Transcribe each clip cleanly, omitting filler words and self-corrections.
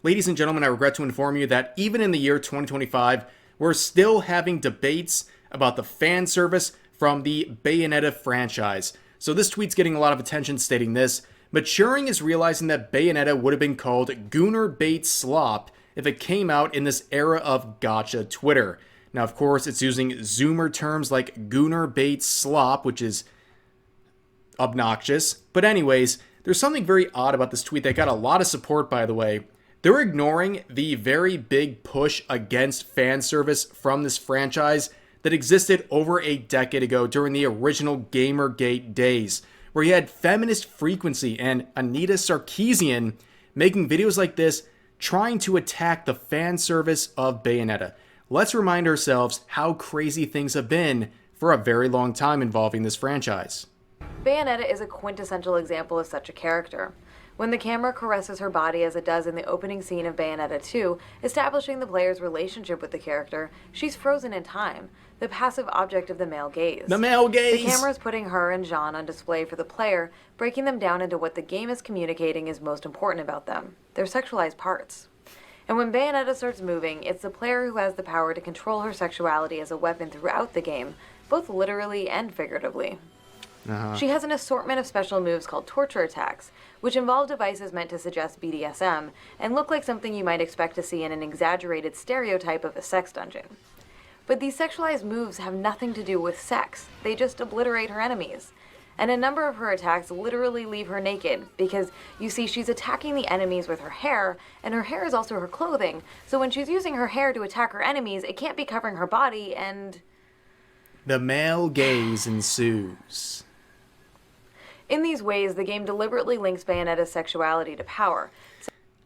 Ladies and gentlemen, I regret to inform you that even in the year 2025, we're still having debates about the fan service from the Bayonetta franchise. So this tweet's getting a lot of attention stating this. Maturing is realizing that Bayonetta would have been called Gooner Bait Slop if it came out in this era of gacha Twitter. Now, of course, it's using Zoomer terms like Gooner Bait Slop, which is obnoxious. But anyways, there's something very odd about this tweet that got a lot of support, by the way. They're ignoring the very big push against fan service from this franchise that existed over a decade ago during the original Gamergate days, where you had Feminist Frequency and Anita Sarkeesian making videos like this trying to attack the fan service of Bayonetta. Let's remind ourselves how crazy things have been for a very long time involving this franchise. Bayonetta is a quintessential example of such a character. When the camera caresses her body as it does in the opening scene of Bayonetta 2, establishing the player's relationship with the character, she's frozen in time, the passive object of the male gaze. The male gaze! The camera is putting her and Jean on display for the player, breaking them down into what the game is communicating is most important about them, their sexualized parts. And when Bayonetta starts moving, it's the player who has the power to control her sexuality as a weapon throughout the game, both literally and figuratively. She has an assortment of special moves called torture attacks, which involve devices meant to suggest BDSM and look like something you might expect to see in an exaggerated stereotype of a sex dungeon. But these sexualized moves have nothing to do with sex. They just obliterate her enemies. And a number of her attacks literally leave her naked, because you see she's attacking the enemies with her hair, and her hair is also her clothing, so when she's using her hair to attack her enemies, it can't be covering her body, and the male gaze ensues. In these ways, the game deliberately links Bayonetta's sexuality to power.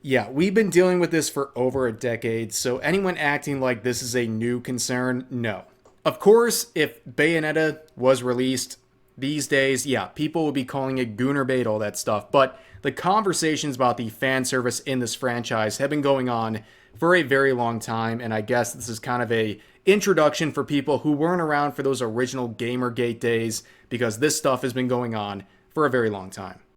Yeah, we've been dealing with this for over a decade, so anyone acting like this is a new concern, no. Of course, if Bayonetta was released these days, yeah, people will be calling it Gooner Bait, all that stuff, but the conversations about the fan service in this franchise have been going on for a very long time, and I guess this is kind of a introduction for people who weren't around for those original Gamergate days, because this stuff has been going on for a very long time.